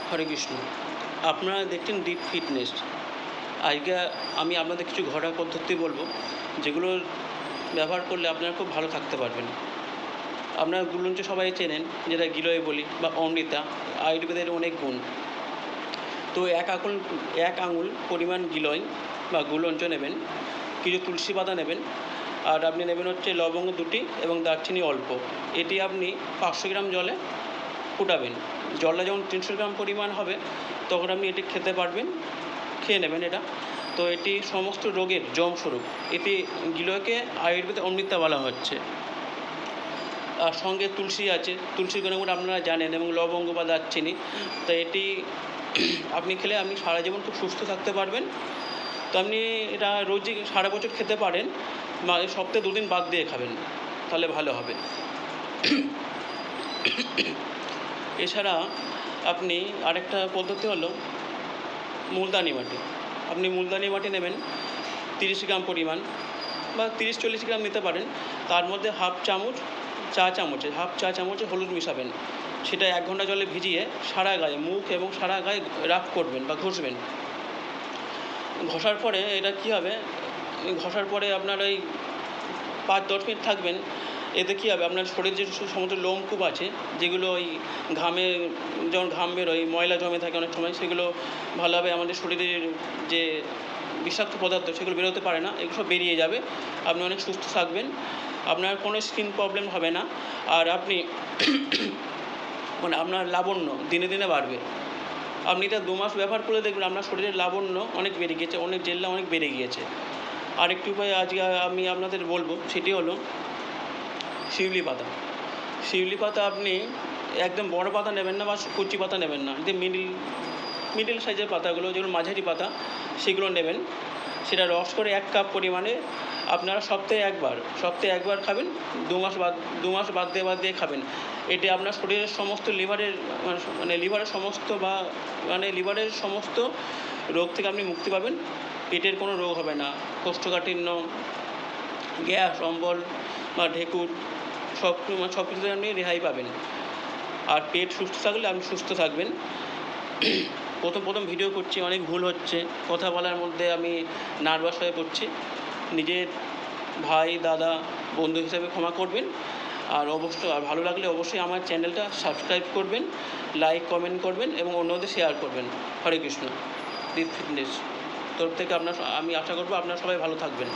হরে কৃষ্ণ। আপনারা দেখছেন deep fitness. আজকে আমি আপনাদের কিছু ঘরোয়া পদ্ধতি বলবো, যেগুলো ব্যবহার করলে আপনারা খুব ভালো থাকতে পারবেন। আপনারা গুলঞ্চ সবাই চেনেন, যেটা গিলয় বলি বা অমৃতা, আয়ুর্বেদের অনেক গুণ। তো এক আঙুল পরিমাণ গিলয় বা গুলঞ্চ নেবেন, কিছু তুলসী পাতা নেবেন, আর আপনি নেবেন হচ্ছে লবঙ্গ 2টি এবং দারচিনি অল্প। এটি আপনি 500 গ্রাম জলে ফুটাবেন। জলটা যখন 300 গ্রাম পরিমাণ হবে তখন আপনি এটি খেতে পারবেন, খেয়ে নেবেন এটা। তো এটি সমস্ত রোগের জমস্বরূপ। এটি গিলয়কে আয়ুর্বেদে অমৃতা বলা হচ্ছে। আর সঙ্গে তুলসী আছে, তুলসীর গুণগুণ আপনারা জানেন, এবং লবঙ্গ বা দারচিনি। তো এটি আপনি খেলে আপনি সারা জীবন খুব সুস্থ থাকতে পারবেন। তো আপনি এটা রোজই সারা বছর খেতে পারেন, সপ্তাহে 2 দিন বাদ দিয়ে খাবেন, তাহলে ভালো হবে। এছাড়া আপনি আরেকটা পদ্ধতি হলো মুলতানি মাটি। আপনি মুলতানি মাটি নেবেন 30 গ্রাম পরিমাণ, বা 30-40 গ্রাম নিতে পারেন। তার মধ্যে হাফ চা চামচে হলুদ মিশাবেন। সেটা 1 ঘন্টা জলে ভিজিয়ে সারা গায়ে, মুখ এবং সারা গায়ে রাব করবেন বা ঘষবেন। ঘষার পরে এটা কী হবে, ঘষার পরে আপনার ওই 5-10 মিনিট থাকবেন। এতে কী হবে, আপনার শরীরে যে সমস্ত লোমকূপ আছে, যেগুলো ওই ঘামে, যেমন ঘাম বেরোয়, ময়লা জমে থাকে অনেক সময়, সেগুলো ভালোভাবে আমাদের শরীরের যে বিষাক্ত পদার্থ সেগুলো বেরোতে পারে না, এগুলো সব বেরিয়ে যাবে। আপনি অনেক সুস্থ থাকবেন, আপনার কোনো স্কিন প্রবলেম হবে না। আর আপনি আপনার লাবণ্য দিনে দিনে বাড়বে। আপনি এটা 2 মাস ব্যবহার করে দেখবেন আপনার শরীরের লাবণ্য অনেক বেড়ে গিয়েছে, অনেক জেল্লা অনেক বেড়ে গিয়েছে। আরেকটি উপায় আজকে আমি আপনাদের বলবো, সেটি হলো শিউলি পাতা। শিউলি পাতা আপনি একদম বড় পাতা নেবেন না বা কচি পাতা নেবেন না, যে মিডিল সাইজের পাতাগুলো, যেগুলো মাঝারি পাতা, সেগুলো নেবেন। সেটা রস করে 1 কাপ পরিমাণে আপনারা সপ্তাহে একবার খাবেন। 2 মাস বাদ দিয়ে খাবেন। এটি আপনার শরীরের সমস্ত লিভারের সমস্ত রোগ থেকে আপনি মুক্তি পাবেন। পেটের কোনো রোগ হবে না, কোষ্ঠকাঠিন্য, গ্যাস, অম্বল বা ঢেকুর, সব কিছু থেকে আপনি রেহাই পাবেন। আর পেট সুস্থ থাকলে আপনি সুস্থ থাকবেন। প্রথম ভিডিও করছি, অনেক ভুল হচ্ছে, কথা বলার মধ্যে আমি নার্ভাস হয়ে পড়ছি। নিজের ভাই, দাদা, বন্ধু হিসাবে ক্ষমা করবেন। আর ভালো লাগলে অবশ্যই আমার চ্যানেলটা সাবস্ক্রাইব করবেন, লাইক কমেন্ট করবেন এবং অন্যদের শেয়ার করবেন। হরে কৃষ্ণ। ডিপ ফিটনেস তরফ থেকে আমি আশা করব আপনারা সবাই ভালো থাকবেন।